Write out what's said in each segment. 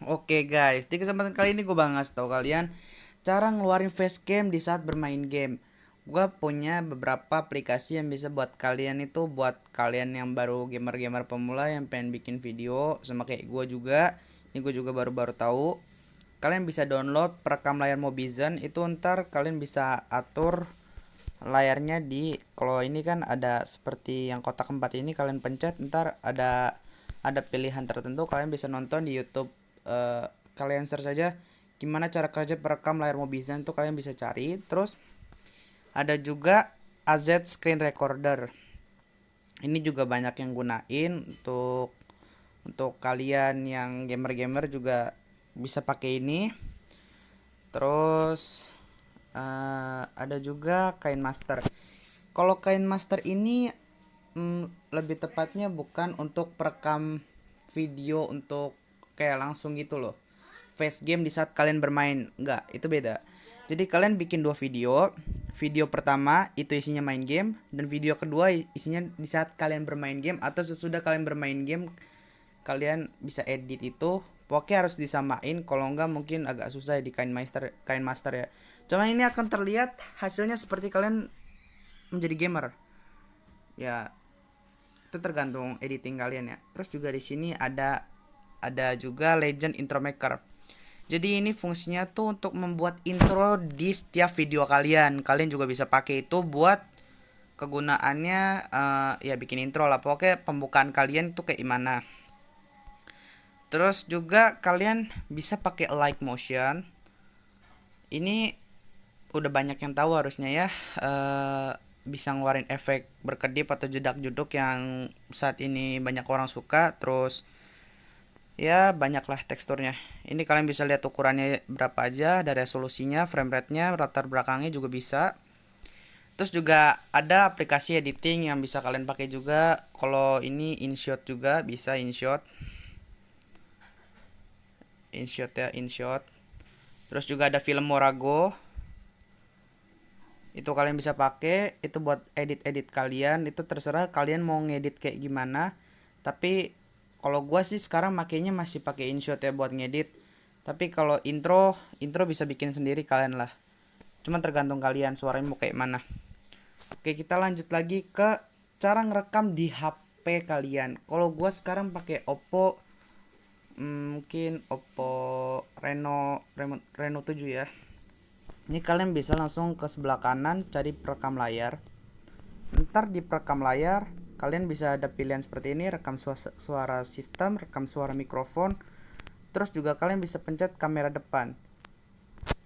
Oke guys, di kesempatan kali ini gue bahas tau kalian cara ngeluarin facecam di saat bermain game. Gue punya beberapa aplikasi yang bisa buat kalian itu, buat kalian yang baru gamer-gamer pemula yang pengen bikin video sama kayak gue juga. Ini gue juga baru-baru tahu. Kalian bisa download perekam layar Mobizen, itu ntar kalian bisa atur layarnya di, kalau ini kan ada seperti yang kotak empat ini, kalian pencet ntar ada pilihan tertentu, kalian bisa nonton di YouTube. eh, Kalian search saja gimana cara kerja perekam layar Mobizen, tuh kalian bisa cari. Terus ada juga AZ Screen Recorder, ini juga banyak yang gunain untuk kalian yang gamer-gamer juga bisa pakai ini. Terus ada juga Kain Master. Kalau Kain Master ini lebih tepatnya bukan untuk perekam video untuk kayak langsung gitu loh, face game di saat kalian bermain, enggak, itu beda. Jadi kalian bikin dua video. Video pertama itu isinya main game, dan video kedua isinya di saat kalian bermain game atau sesudah kalian bermain game. Kalian bisa edit itu, pokoknya harus disamain, kalau enggak mungkin agak susah di Kain Master ya. Cuma ini akan terlihat hasilnya seperti kalian menjadi gamer ya, itu tergantung editing kalian ya. Terus juga di sini ada juga Legend Intro Maker. Jadi ini fungsinya tuh untuk membuat intro di setiap video kalian. Kalian juga bisa pakai itu buat kegunaannya, ya bikin intro lah. Pokoknya pembukaan kalian tuh kayak gimana. Terus juga kalian bisa pakai light motion. Ini udah banyak yang tahu harusnya ya. Bisa ngeluarin efek berkedip atau jedak-jeduk yang saat ini banyak orang suka. Terus ya banyaklah teksturnya. Ini kalian bisa lihat ukurannya berapa aja, dari resolusinya, frame rate-nya, latar belakangnya juga bisa. Terus juga ada aplikasi editing yang bisa kalian pakai juga. Kalau ini InShot juga bisa, InShot. InShot ya, InShot. Terus juga ada Film Morago. Itu kalian bisa pakai itu buat edit-edit kalian. Itu terserah kalian mau ngedit kayak gimana. Tapi kalau gua sih sekarang makainya masih pakai InShot ya buat ngedit. Tapi kalau intro bisa bikin sendiri kalian lah. Cuman tergantung kalian suaranya mau kayak mana. Oke, kita lanjut lagi ke cara ngerekam di HP kalian. Kalau gua sekarang pakai Oppo, mungkin Oppo Reno 7 ya. Ini kalian bisa langsung ke sebelah kanan cari perekam layar. Ntar di perekam layar kalian bisa ada pilihan seperti ini: rekam suara sistem, rekam suara mikrofon. Terus juga kalian bisa pencet kamera depan.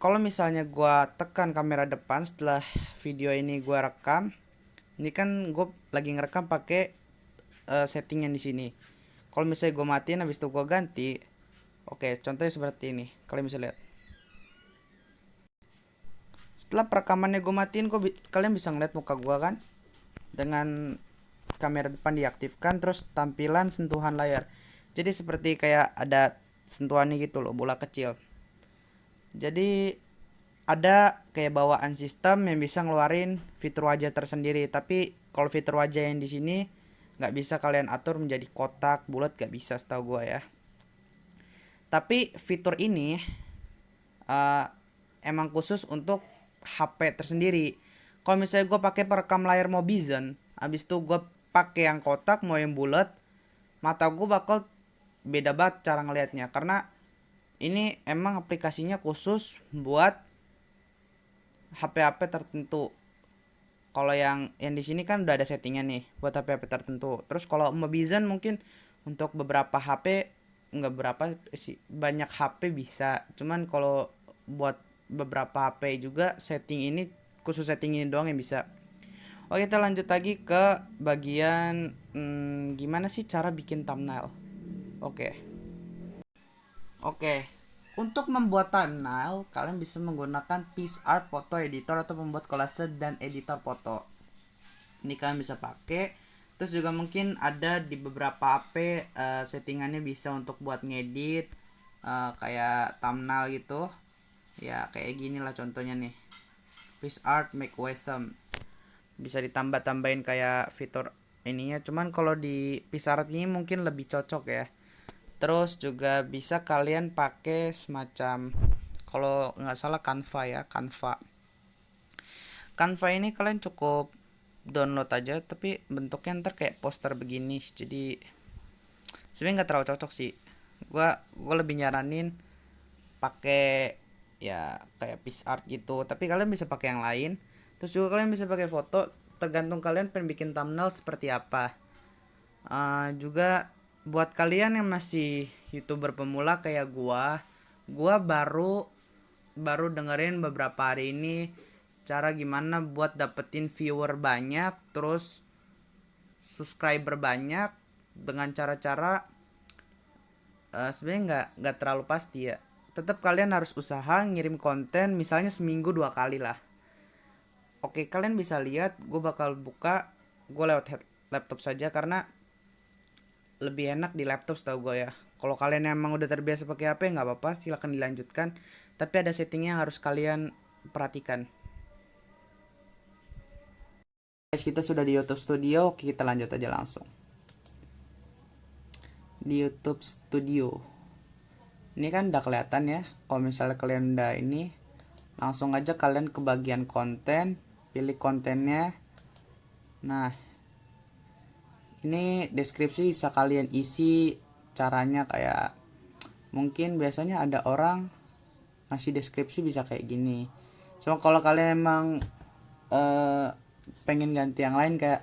Kalau misalnya gua tekan kamera depan setelah video ini gua rekam, ini kan gue lagi ngerekam pakai settingan di sini. Kalau misalnya gue matiin habis itu gue ganti, oke, contohnya seperti ini, kalian bisa lihat. Setelah perekamannya gue matiin, kalian bisa ngeliat muka gue kan, dengan kamera depan diaktifkan, terus tampilan sentuhan layar. Jadi seperti kayak ada sentuhannya gitu loh, bola kecil. Jadi ada kayak bawaan sistem yang bisa ngeluarin fitur wajah tersendiri. Tapi kalau fitur wajah yang di sini nggak bisa kalian atur menjadi kotak, bulat, nggak bisa setahu gue ya. Tapi fitur ini uh, emang khusus untuk HP tersendiri. Kalau misalnya gue pakai perekam layar Mobizen, abis itu gue pakai yang kotak mau yang bulat, mata gue bakal beda banget cara ngelihatnya, karena ini emang aplikasinya khusus buat HP-HP tertentu. Kalau yang di sini kan udah ada settingan nih buat HP-HP tertentu. Terus kalau Mobizen mungkin untuk beberapa HP, nggak berapa sih, banyak HP bisa. Cuman kalau buat beberapa HP juga setting ini, khusus setting ini doang yang bisa. Oke, kita lanjut lagi ke bagian gimana sih cara bikin thumbnail. Oke. Oke. Untuk membuat thumbnail, kalian bisa menggunakan PixArt Photo Editor atau membuat kolase dan editor foto. Ini kalian bisa pakai. Terus juga mungkin ada di beberapa HP settingannya bisa untuk buat ngedit kayak thumbnail gitu. Ya kayak gini lah contohnya nih. PixArt Make Awesome. Bisa ditambah-tambahin kayak fitur ininya. Cuman kalau di PixArt ini mungkin lebih cocok ya. Terus juga bisa kalian pakai semacam, kalau nggak salah Canva ya, Canva ini kalian cukup download aja, tapi bentuknya ntar kayak poster begini. Jadi sebenarnya nggak terlalu cocok sih. Gua lebih nyaranin pakai ya kayak PixArt gitu, tapi kalian bisa pakai yang lain. Terus juga kalian bisa pakai foto, tergantung kalian pengen bikin thumbnail seperti apa. Juga buat kalian yang masih YouTuber pemula kayak gua baru dengerin beberapa hari ini cara gimana buat dapetin viewer banyak, terus subscriber banyak dengan cara-cara sebenarnya nggak terlalu pasti ya. Tetap kalian harus usaha ngirim konten, misalnya seminggu 2 kali lah. Oke, kalian bisa lihat gue bakal buka gue lewat laptop saja karena lebih enak di laptop setahu gue ya. Kalau kalian emang udah terbiasa pakai HP nggak apa-apa, silahkan dilanjutkan. Tapi ada settingnya yang harus kalian perhatikan. Guys, kita sudah di YouTube Studio. Oke, kita lanjut aja langsung. Di YouTube Studio. Ini kan udah kelihatan ya. Kalau misalnya kalian udah ini, langsung aja kalian ke bagian konten, pilih kontennya. Nah, ini deskripsi bisa kalian isi caranya kayak mungkin biasanya ada orang ngasih deskripsi bisa kayak gini. So kalau kalian emang pengen ganti yang lain kayak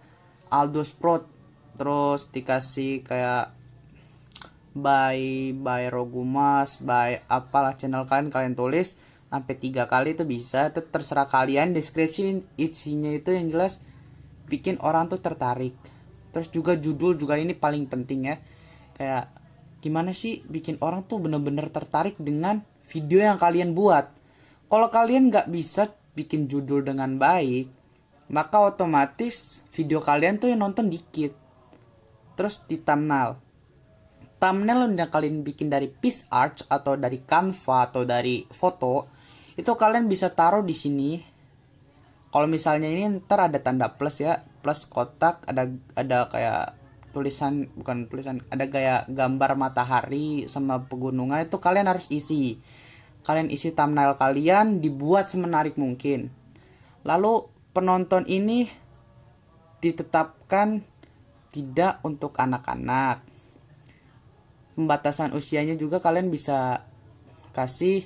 Aldo Sprout, terus dikasih kayak by Rogumas, by apalah channel kalian tulis sampai 3 kali itu bisa. Itu terserah kalian. Deskripsi isinya itu yang jelas bikin orang tuh tertarik. Terus juga judul juga ini paling penting ya, kayak gimana sih bikin orang tuh bener-bener tertarik dengan video yang kalian buat. Kalau kalian nggak bisa bikin judul dengan baik, maka otomatis video kalian tuh yang nonton dikit. Terus di thumbnail yang kalian bikin dari PixArt atau dari Canva atau dari foto, itu kalian bisa taruh di sini. Kalau misalnya ini ntar ada tanda plus ya, plus kotak, ada kayak tulisan, bukan tulisan, ada kayak gambar matahari sama pegunungan, itu kalian harus isi. Kalian isi thumbnail kalian dibuat semenarik mungkin. Lalu penonton ini ditetapkan tidak untuk anak-anak. Pembatasan usianya juga kalian bisa kasih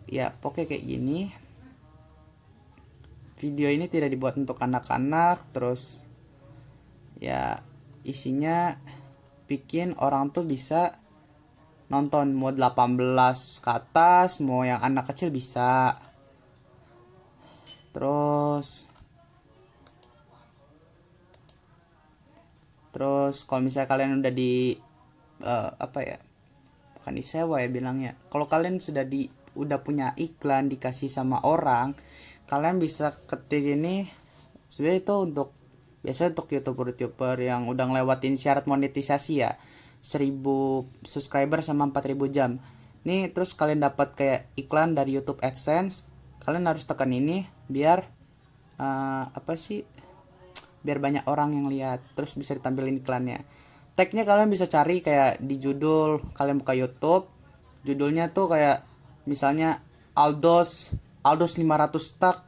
ya pokoknya kayak gini. Video ini tidak dibuat untuk anak-anak. Terus ya isinya bikin orang tuh bisa nonton, mau 18 ke atas, mau yang anak kecil bisa. Terus kalau misalnya kalian udah di apa ya, bukan disewa ya bilangnya, kalau kalian udah punya iklan dikasih sama orang, kalian bisa ketik ini. Sebenarnya itu untuk biasanya untuk youtuber yang udah ngelewatin syarat monetisasi ya, 1000 subscriber sama 4000 jam nih. Terus kalian dapat kayak iklan dari YouTube AdSense, kalian harus tekan ini biar biar banyak orang yang lihat, terus bisa ditampilin iklannya. Tagnya kalian bisa cari kayak di judul, kalian buka YouTube, judulnya tuh kayak misalnya Aldos 500 tag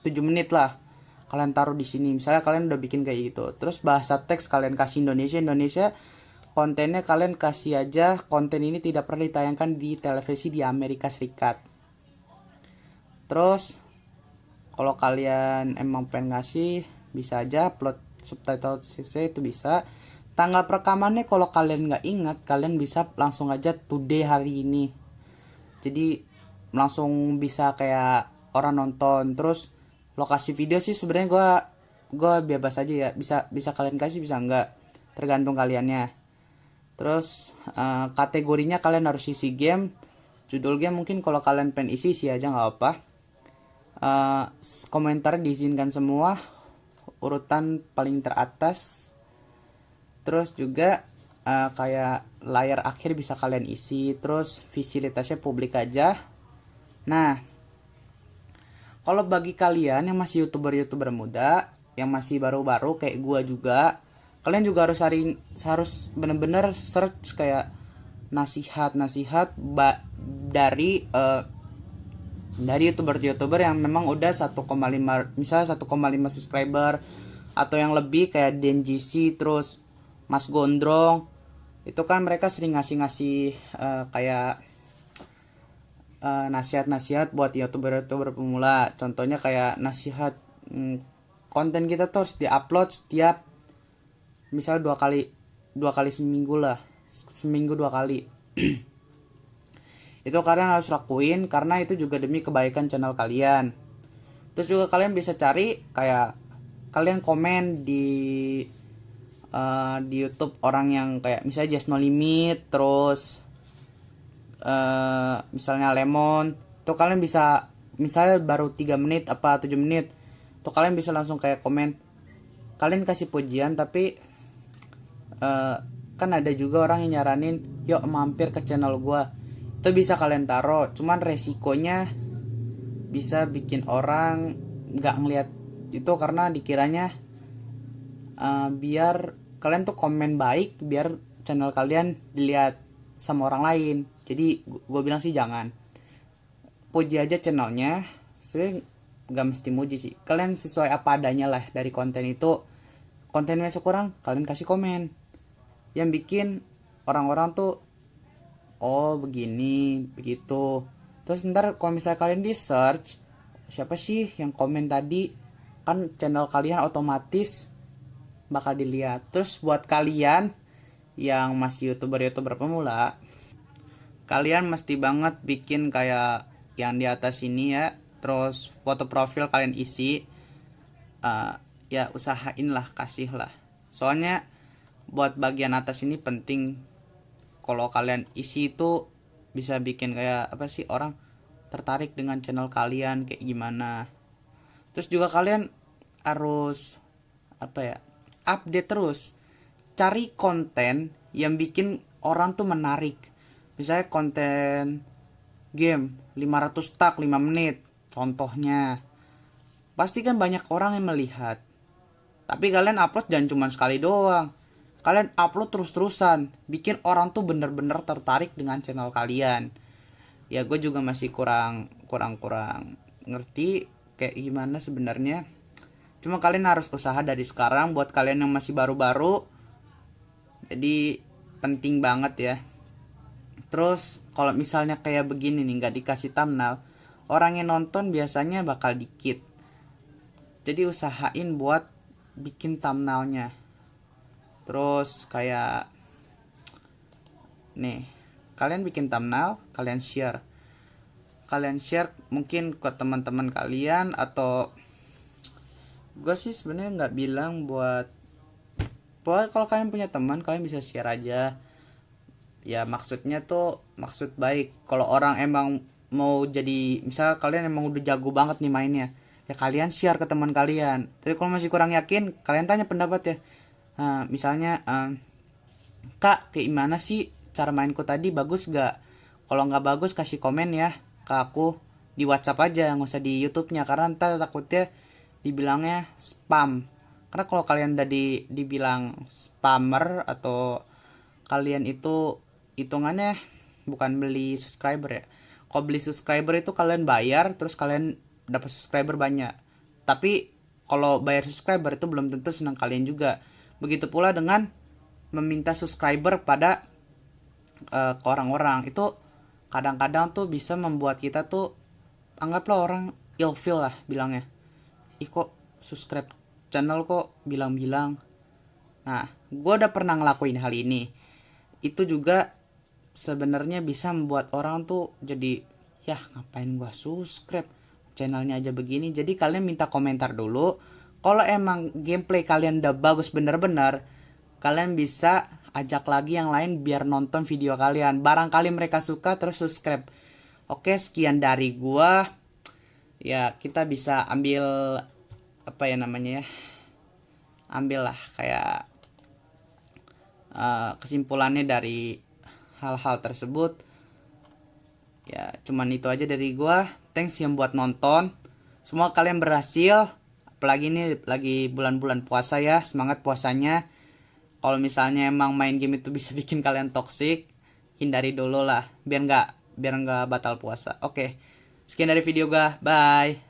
7 menit lah. Kalian taruh di sini. Misalnya kalian udah bikin kayak gitu. Terus bahasa teks kalian kasih Indonesia. Kontennya kalian kasih aja konten ini tidak pernah ditayangkan di televisi di Amerika Serikat. Terus kalau kalian emang pengen ngasih, bisa aja upload subtitle CC, itu bisa. Tanggal rekamannya kalau kalian nggak ingat, kalian bisa langsung aja today, hari ini. Jadi langsung bisa kayak orang nonton. Terus lokasi video sih sebenarnya gue bebas aja ya, bisa kalian kasih, bisa enggak, tergantung kaliannya. Terus kategorinya kalian harus isi game, judul game mungkin kalau kalian pengen isi aja nggak apa. Komentar diizinkan semua, urutan paling teratas. Terus juga kayak layar akhir bisa kalian isi. Terus fasilitasnya publik aja. Nah, kalau bagi kalian yang masih youtuber muda, yang masih baru-baru kayak gua juga, Kalian juga harus bener-bener search kayak nasihat dari youtuber yang memang udah 1,5, misalnya 1,5 subscriber atau yang lebih, kayak DenJC, terus Mas Gondrong. Itu kan mereka sering ngasih kayak nasihat-nasihat buat youtuber pemula. Contohnya kayak nasihat, konten kita tuh harus diupload setiap, misal dua kali seminggu lah, seminggu 2 kali. Itu kalian harus lakuin karena itu juga demi kebaikan channel kalian. Terus juga kalian bisa cari kayak, kalian komen di YouTube orang yang kayak misalnya Just No Limit, terus misalnya Lemon. Tuh kalian bisa, misalnya baru 3 menit apa 7 menit, tuh kalian bisa langsung kayak komen, kalian kasih pujian. Tapi kan ada juga orang yang nyaranin, yuk mampir ke channel gua. Itu bisa kalian taruh, cuman resikonya bisa bikin orang nggak ngeliat itu, karena dikiranya biar kalian tuh komen baik biar channel kalian dilihat sama orang lain. Jadi gue bilang sih jangan, puji aja channelnya. Saya nggak mesti muji sih, kalian sesuai apa adanya lah dari konten itu. Kontennya kurang, kalian kasih komen yang bikin orang-orang tuh, oh begini begitu. Terus ntar kalau misalnya kalian di search siapa sih yang komen tadi, kan channel kalian otomatis bakal dilihat. Terus buat kalian yang masih youtuber pemula, kalian mesti banget bikin kayak yang di atas ini ya. Terus foto profil kalian isi, ya usahain lah, kasih lah. Soalnya buat bagian atas ini penting. Kalau kalian isi itu bisa bikin kayak apa sih, orang tertarik dengan channel kalian kayak gimana. Terus juga kalian harus apa ya, update terus, cari konten yang bikin orang tuh menarik. Misalnya konten game 500 tak 5 menit contohnya, pasti kan banyak orang yang melihat. Tapi kalian upload jangan cuma sekali doang, kalian upload terus-terusan, bikin orang tuh bener-bener tertarik dengan channel kalian. Ya gue juga masih kurang ngerti kayak gimana sebenarnya. Cuma kalian harus usaha dari sekarang. Buat kalian yang masih baru-baru, jadi penting banget ya. Terus kalau misalnya kayak begini nih, nggak dikasih thumbnail, orang yang nonton biasanya bakal dikit. Jadi usahain buat bikin thumbnailnya. Terus kayak nih, kalian bikin thumbnail, kalian share mungkin ke teman-teman kalian. Atau gue sih sebenarnya nggak bilang buat kalau kalian punya teman, kalian bisa share aja ya. Maksudnya tuh maksud baik. Kalau orang emang mau jadi, misal kalian emang udah jago banget nih mainnya, ya kalian share ke teman kalian. Tapi kalau masih kurang yakin, kalian tanya pendapat ya. Misalnya kak, kayak gimana sih cara mainku tadi, bagus gak? Kalau nggak bagus kasih komen ya ke aku di WhatsApp aja, nggak usah di YouTube-nya, karena ntar takutnya dibilangnya spam. Karena kalau kalian udah dibilang spammer, atau kalian itu hitungannya bukan beli subscriber ya. Kalau beli subscriber itu kalian bayar terus kalian dapat subscriber banyak. Tapi kalau bayar subscriber itu belum tentu senang kalian juga. Begitu pula dengan meminta subscriber pada ke orang-orang, itu kadang-kadang tuh bisa membuat kita tuh, anggaplah orang ilfeel lah bilangnya, ih kok subscribe channel kok bilang-bilang. Nah, gue udah pernah ngelakuin hal ini. Itu juga sebenarnya bisa membuat orang tuh jadi, ya ngapain gue subscribe, channelnya aja begini. Jadi kalian minta komentar dulu. Kalau emang gameplay kalian udah bagus bener-bener, kalian bisa ajak lagi yang lain biar nonton video kalian. Barangkali mereka suka terus subscribe. Oke, sekian dari gua. Ya, kita bisa ambil apa ya namanya ya, ambil lah kayak kesimpulannya dari hal-hal tersebut. Ya cuman itu aja dari gua. Thanks yang buat nonton. Semua kalian berhasil. Apalagi ini lagi bulan-bulan puasa ya, semangat puasanya. Kalau misalnya emang main game itu bisa bikin kalian toksik, hindari dulu lah biar nggak batal puasa. Oke, sekian dari video gua, bye.